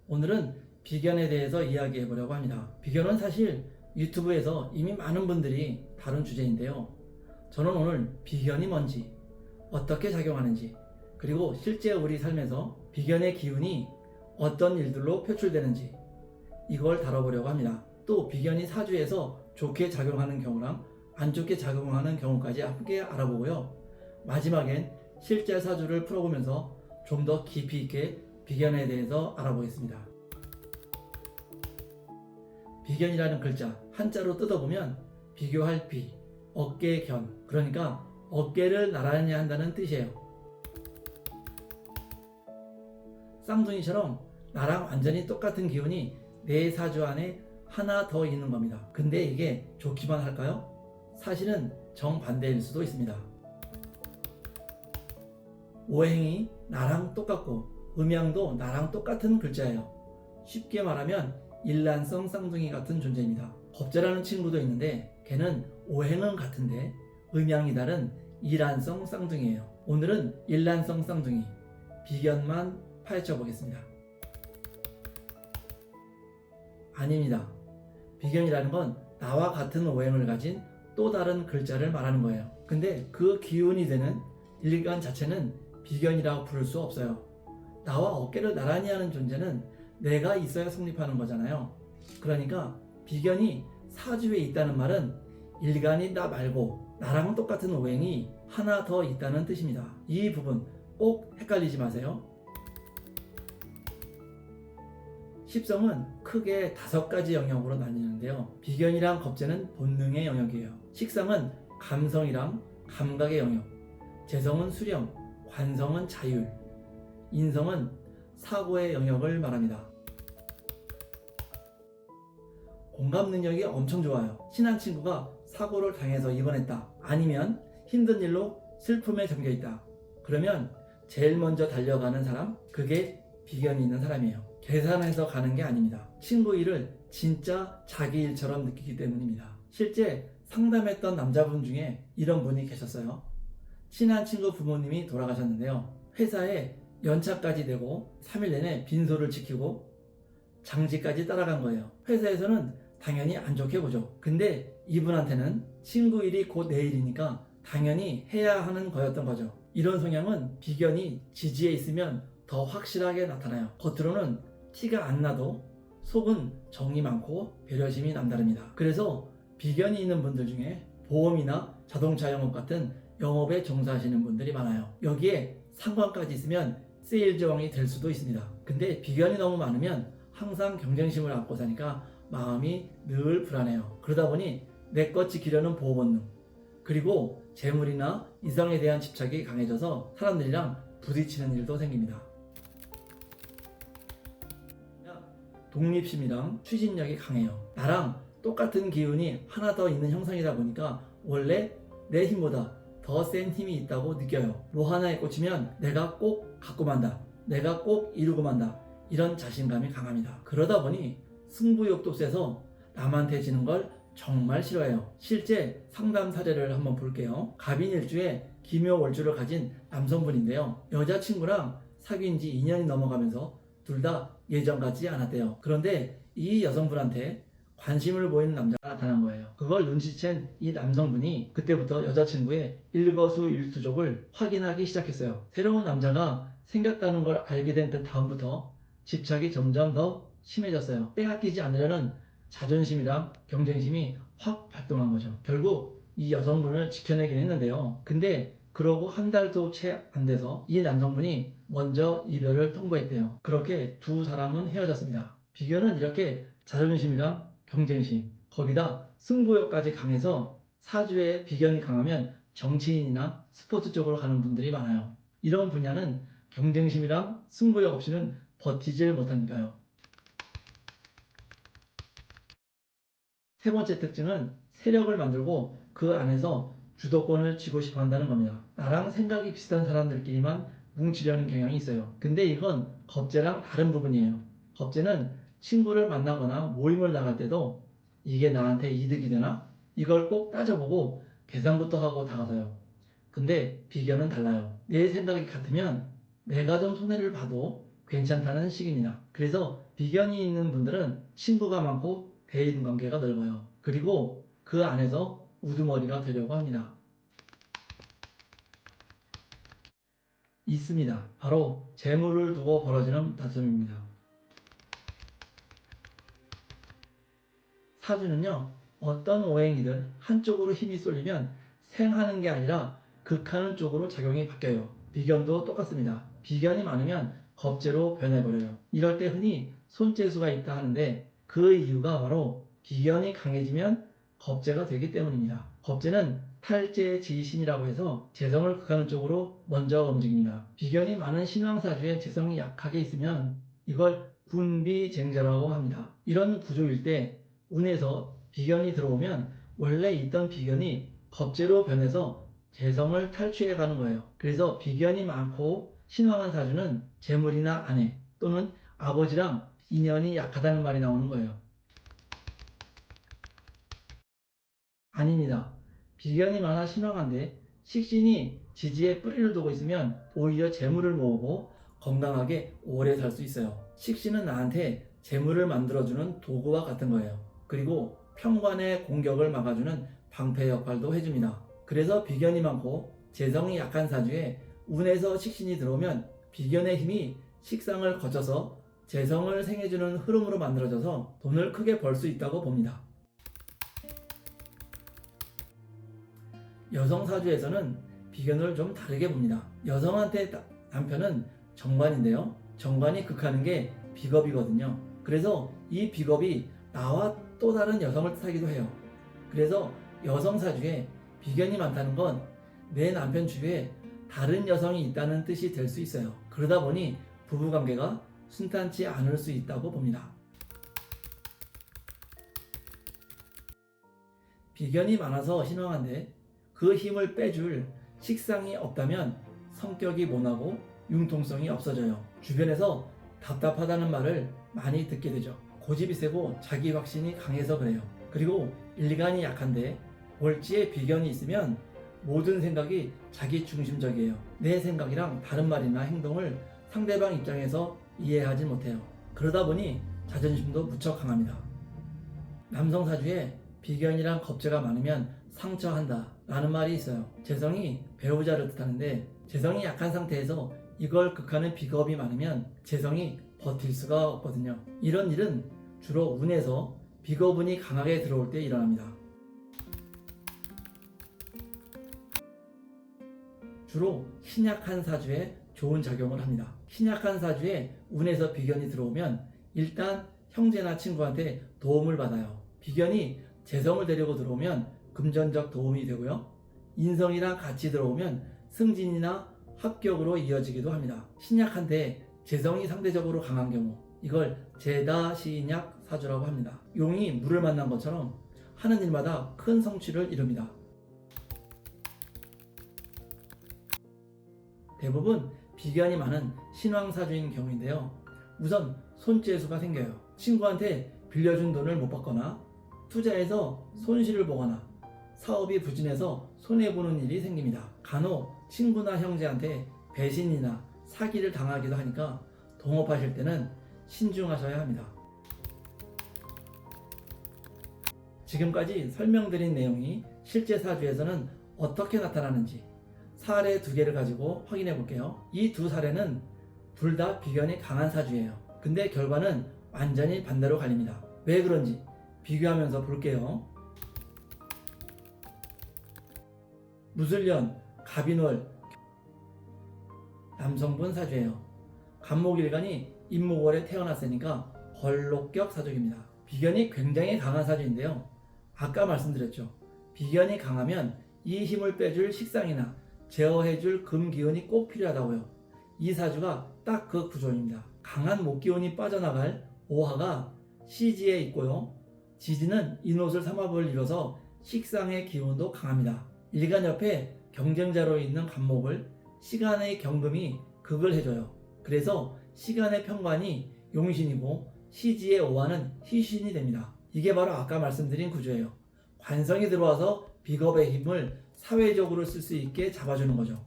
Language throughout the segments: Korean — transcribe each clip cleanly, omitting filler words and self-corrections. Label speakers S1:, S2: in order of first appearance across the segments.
S1: 오늘은 비견에 대해서 이야기해 보려고 합니다. 비견은 사실 유튜브에서 이미 많은 분들이 다룬 주제인데요. 저는 오늘 비견이 뭔지, 어떻게 작용하는지, 그리고 실제 우리 삶에서 비견의 기운이 어떤 일들로 표출되는지 이걸 다뤄보려고 합니다. 또 비견이 사주에서 좋게 작용하는 경우랑 안 좋게 작용하는 경우까지 함께 알아보고요. 마지막엔 실제 사주를 풀어보면서 좀 더 깊이 있게 비견에 대해서 알아보겠습니다. 비견이라는 글자 한자로 뜯어보면 비교할 비, 어깨 견, 그러니까 어깨를 나란히 한다는 뜻이에요. 쌍둥이처럼 나랑 완전히 똑같은 기운이 내 사주 안에 하나 더 있는 겁니다. 근데 이게 좋기만 할까요? 사실은 정반대일 수도 있습니다. 오행이 나랑 똑같고 음양도 나랑 똑같은 글자예요. 쉽게 말하면 일란성 쌍둥이 같은 존재입니다. 법재라는 친구도 있는데 걔는 오행은 같은데 음양이 다른 일란성 쌍둥이에요. 오늘은 일란성 쌍둥이 비견만 파헤쳐 보겠습니다. 아닙니다. 비견이라는 건 나와 같은 오행을 가진 또 다른 글자를 말하는 거예요. 근데 그 기운이 되는 일간 자체는 비견이라고 부를 수 없어요. 나와 어깨를 나란히 하는 존재는 내가 있어야 성립하는 거잖아요. 그러니까 비견이 사주에 있다는 말은 일간이 나 말고 나랑 똑같은 오행이 하나 더 있다는 뜻입니다. 이 부분 꼭 헷갈리지 마세요. 십성은 크게 5가지 영역으로 나뉘는데요. 비견이랑 겁재는 본능의 영역이에요. 식상은 감성이랑 감각의 영역, 재성은 수령, 관성은 자율, 인성은 사고의 영역을 말합니다. 공감 능력이 엄청 좋아요. 친한 친구가 사고를 당해서 입원했다. 아니면 힘든 일로 슬픔에 잠겨있다. 그러면 제일 먼저 달려가는 사람, 그게 비견이 있는 사람이에요. 계산해서 가는 게 아닙니다. 친구 일을 진짜 자기 일처럼 느끼기 때문입니다. 실제 상담했던 남자분 중에 이런 분이 계셨어요. 친한 친구 부모님이 돌아가셨는데요. 회사에 연차까지 내고 3일 내내 빈소를 지키고 장지까지 따라간 거예요. 회사에서는 당연히 안 좋게 보죠. 근데 이분한테는 친구 일이 곧 내일이니까 당연히 해야 하는 거였던 거죠. 이런 성향은 비견이 지지에 있으면 더 확실하게 나타나요. 겉으로는 티가 안 나도 속은 정이 많고 배려심이 남다릅니다. 그래서 비견이 있는 분들 중에 보험이나 자동차 영업 같은 영업에 종사하시는 분들이 많아요. 여기에 상관까지 있으면 세일즈 왕이 될 수도 있습니다. 근데 비견이 너무 많으면 항상 경쟁심을 안고 사니까 마음이 늘 불안해요. 그러다 보니 내 것 지키려는 보호 본능, 그리고 재물이나 이성에 대한 집착이 강해져서 사람들이랑 부딪히는 일도 생깁니다. 독립심이랑 추진력이 강해요. 나랑 똑같은 기운이 하나 더 있는 형상이다 보니까 원래 내 힘보다 더 센 힘이 있다고 느껴요. 뭐 하나에 꽂히면 내가 꼭 갖고 만다, 내가 꼭 이루고 만다, 이런 자신감이 강합니다. 그러다 보니 승부욕도 세서 남한테 지는 걸 정말 싫어해요. 실제 상담 사례를 한번 볼게요. 갑인일주에 기묘월주를 가진 남성분인데요. 여자친구랑 사귄 지 2년이 넘어가면서 둘 다 예전 같지 않았대요. 그런데 이 여성분한테 관심을 보이는 남자가 나타난 거예요. 그걸 눈치챈 이 남성분이 그때부터 여자친구의 일거수일투족을 확인하기 시작했어요. 새로운 남자가 생겼다는 걸 알게 된 다음부터 집착이 점점 더 심해졌어요. 빼앗기지 않으려는 자존심이랑 경쟁심이 확 발동한 거죠. 결국 이 여성분을 지켜내긴 했는데요. 근데 그러고 한 달도 채 안 돼서 이 남성분이 먼저 이별을 통보했대요. 그렇게 두 사람은 헤어졌습니다. 비견은 이렇게 자존심이랑 경쟁심, 거기다 승부욕까지 강해서 사주에 비견이 강하면 정치인이나 스포츠 쪽으로 가는 분들이 많아요. 이런 분야는 경쟁심이랑 승부욕 없이는 버티질 못하니까요. 세 번째 특징은 세력을 만들고 그 안에서 주도권을 쥐고 싶어 한다는 겁니다. 나랑 생각이 비슷한 사람들끼리만 뭉치려는 경향이 있어요. 근데 이건 겁재랑 다른 부분이에요. 겁재는 친구를 만나거나 모임을 나갈 때도 이게 나한테 이득이 되나? 이걸 꼭 따져보고 계산부터 하고 다가서요. 근데 비견은 달라요. 내 생각이 같으면 내가 좀 손해를 봐도 괜찮다는 식입니다. 그래서 비견이 있는 분들은 친구가 많고 대인관계가 넓어요. 그리고 그 안에서 우두머리가 되려고 합니다. 있습니다. 바로 재물을 두고 벌어지는 다툼입니다. 사주는요, 어떤 오행이든 한쪽으로 힘이 쏠리면 생하는 게 아니라 극하는 쪽으로 작용이 바뀌어요. 비견도 똑같습니다. 비견이 많으면 겁재로 변해버려요. 이럴 때 흔히 손재수가 있다 하는데 그 이유가 바로 비견이 강해지면 겁재가 되기 때문입니다. 겁재는 탈재의 지신이라고 해서 재성을 극하는 쪽으로 먼저 움직입니다. 비견이 많은 신왕사주에 재성이 약하게 있으면 이걸 분비쟁자라고 합니다. 이런 구조일 때 운에서 비견이 들어오면 원래 있던 비견이 겁재로 변해서 재성을 탈취해 가는 거예요. 그래서 비견이 많고 신왕한 사주는 재물이나 아내 또는 아버지랑 인연이 약하다는 말이 나오는 거예요. 아닙니다. 비견이 많아 신왕한데 식신이 지지에 뿌리를 두고 있으면 오히려 재물을 모으고 건강하게 오래 살 수 있어요. 식신은 나한테 재물을 만들어주는 도구와 같은 거예요. 그리고 평관의 공격을 막아주는 방패 역할도 해줍니다. 그래서 비견이 많고 재성이 약한 사주에 운에서 식신이 들어오면 비견의 힘이 식상을 거쳐서 재성을 생해주는 흐름으로 만들어져서 돈을 크게 벌 수 있다고 봅니다. 여성 사주에서는 비견을 좀 다르게 봅니다. 여성한테 남편은 정관인데요. 정관이 극하는 게 비겁이거든요. 그래서 이 비겁이 나와 또 다른 여성을 뜻하기도 해요. 그래서 여성 사주에 비견이 많다는 건 내 남편 주위에 다른 여성이 있다는 뜻이 될 수 있어요. 그러다 보니 부부관계가 순탄치 않을 수 있다고 봅니다. 비견이 많아서 신왕한데 그 힘을 빼줄 식상이 없다면 성격이 모나고 융통성이 없어져요. 주변에서 답답하다는 말을 많이 듣게 되죠. 고집이 세고 자기 확신이 강해서 그래요. 그리고 일간이 약한데 월지에 비견이 있으면 모든 생각이 자기 중심적이에요. 내 생각이랑 다른 말이나 행동을 상대방 입장에서 이해하지 못해요. 그러다 보니 자존심도 무척 강합니다. 남성 사주에 비견이랑 겁재가 많으면 상처한다 라는 말이 있어요. 재성이 배우자를 뜻하는데 재성이 약한 상태에서 이걸 극하는 비겁이 많으면 재성이 버틸 수가 없거든요. 이런 일은 주로 운에서 비겁운이 강하게 들어올 때 일어납니다. 주로 신약한 사주에 좋은 작용을 합니다. 신약한 사주에 운에서 비견이 들어오면 일단 형제나 친구한테 도움을 받아요. 비견이 재성을 데리고 들어오면 금전적 도움이 되고요. 인성이랑 같이 들어오면 승진이나 합격으로 이어지기도 합니다. 신약한데 재성이 상대적으로 강한 경우 이걸 제다시인약 사주라고 합니다. 용이 물을 만난 것처럼 하는 일마다 큰 성취를 이룹니다. 대부분 비견이 많은 신왕사주인 경우인데요. 우선 손재수가 생겨요. 친구한테 빌려준 돈을 못 받거나 투자해서 손실을 보거나 사업이 부진해서 손해보는 일이 생깁니다. 간혹 친구나 형제한테 배신이나 사기를 당하기도 하니까 동업하실 때는 신중하셔야 합니다. 지금까지 설명드린 내용이 실제 사주에서는 어떻게 나타나는지 사례 2개를 가지고 확인해 볼게요. 이 두 사례는 둘 다 비견이 강한 사주예요. 근데 결과는 완전히 반대로 갈립니다. 왜 그런지 비교하면서 볼게요. 무술년, 갑인월, 남성분 사주예요. 간목일간이 임목월에 태어났으니까 벌록격 사주입니다. 비견이 굉장히 강한 사주인데요. 아까 말씀드렸죠. 비견이 강하면 이 힘을 빼줄 식상이나 제어해줄 금기운이 꼭 필요하다고요. 이 사주가 딱 그 구조입니다. 강한 목기운이 빠져나갈 오화가 시지에 있고요. 지지는 인옷을 삼합을 이뤄서 식상의 기운도 강합니다. 일간 옆에 경쟁자로 있는 간목을 시간의 경금이 극을 해줘요. 그래서 시간의 평관이 용신이고 시지의 오화는 희신이 됩니다. 이게 바로 아까 말씀드린 구조예요. 관성이 들어와서 비겁의 힘을 사회적으로 쓸 수 있게 잡아주는 거죠.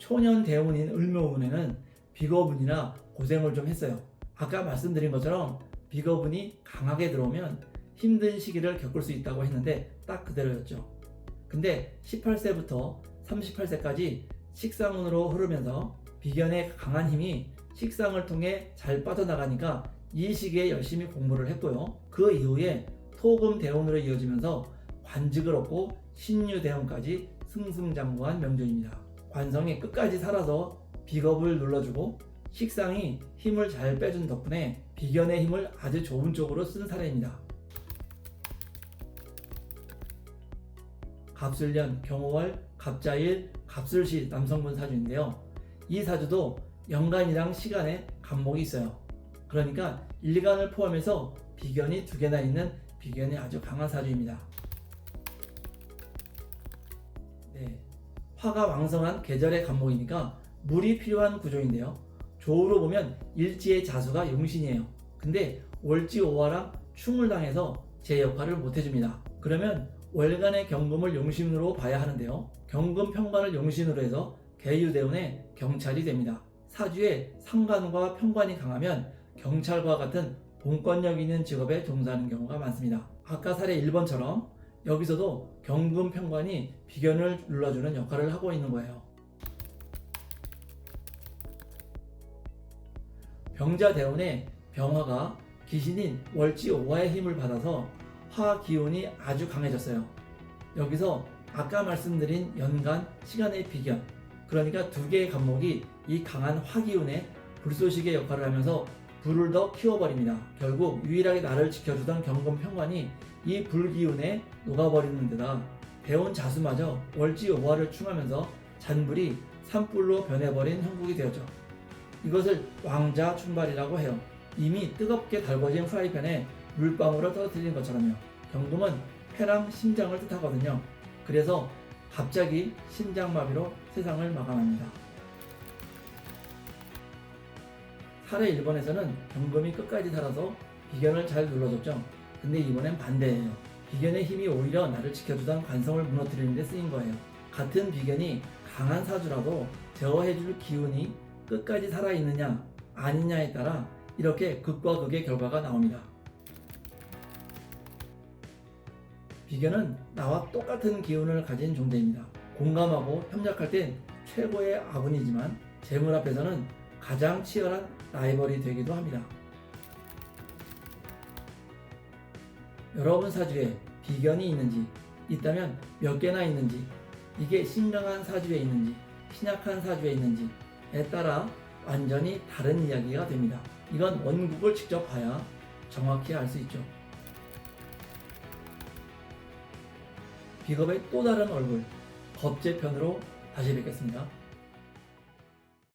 S1: 초년 대운인 을묘운에는 비거분이나 고생을 좀 했어요. 아까 말씀드린 것처럼 비거분이 강하게 들어오면 힘든 시기를 겪을 수 있다고 했는데 딱 그대로였죠. 근데 18세부터 38세까지 식상운으로 흐르면서 비견의 강한 힘이 식상을 통해 잘 빠져나가니까 이 시기에 열심히 공부를 했고요. 그 이후에 토금 대운으로 이어지면서 관직을 얻고 신유 대운까지 승승장구한 명존입니다. 관성이 끝까지 살아서 비겁을 눌러주고 식상이 힘을 잘 빼준 덕분에 비견의 힘을 아주 좋은 쪽으로 쓴 사례입니다. 갑술년, 경호월, 갑자일, 갑술시 남성분 사주인데요. 이 사주도 연간이랑 시간에 간목이 있어요. 그러니까 일간을 포함해서 비견이 2개나 있는 비견이 아주 강한 사주입니다. 네, 화가 왕성한 계절의 간목이니까 물이 필요한 구조인데요. 조우로 보면 일지의 자수가 용신이에요. 근데 월지오화랑 충을 당해서 제 역할을 못 해줍니다. 그러면 월간의 경금을 용신으로 봐야 하는데요. 경금 평관을 용신으로 해서 계유대운의 경찰이 됩니다. 사주에 상관과 평관이 강하면 경찰과 같은 공권력 있는 직업에 종사하는 경우가 많습니다. 아까 사례 1번처럼 여기서도 경금 평관이 비견을 눌러주는 역할을 하고 있는 거예요. 병자대운의 병화가 기신인 월지오화의 힘을 받아서 화 기운이 아주 강해졌어요. 여기서 아까 말씀드린 연간 시간의 비견, 그러니까 2개의 간목이 이 강한 화 기운에 불쏘시개 역할을 하면서 불을 더 키워버립니다. 결국 유일하게 나를 지켜주던 경금 평관이 이 불기운에 녹아버리는 데다 대운 자수마저 월지오화를 충하면서 잔불이 산불로 변해버린 형국이 되었죠. 이것을 왕자 춘발이라고 해요. 이미 뜨겁게 달궈진 프라이팬에 물방울을 떨어뜨리는 것처럼요. 경금은 폐랑 심장을 뜻하거든요. 그래서 갑자기 심장마비로 세상을 마감합니다. 사례 1번에서는 경금이 끝까지 살아서 비견을 잘 눌러줬죠. 근데 이번엔 반대예요. 비견의 힘이 오히려 나를 지켜주던 관성을 무너뜨리는 데 쓰인 거예요. 같은 비견이 강한 사주라도 제어해줄 기운이 끝까지 살아있느냐 아니냐에 따라 이렇게 극과 극의 결과가 나옵니다. 비견은 나와 똑같은 기운을 가진 존재입니다. 공감하고 협력할 땐 최고의 아군이지만 재물 앞에서는 가장 치열한 라이벌이 되기도 합니다. 여러분 사주에 비견이 있는지, 있다면 몇 개나 있는지, 이게 신강한 사주에 있는지, 신약한 사주에 있는지에 따라 완전히 다른 이야기가 됩니다. 이건 원국을 직접 봐야 정확히 알 수 있죠. 비겁의 또 다른 얼굴, 겁제편으로 다시 뵙겠습니다.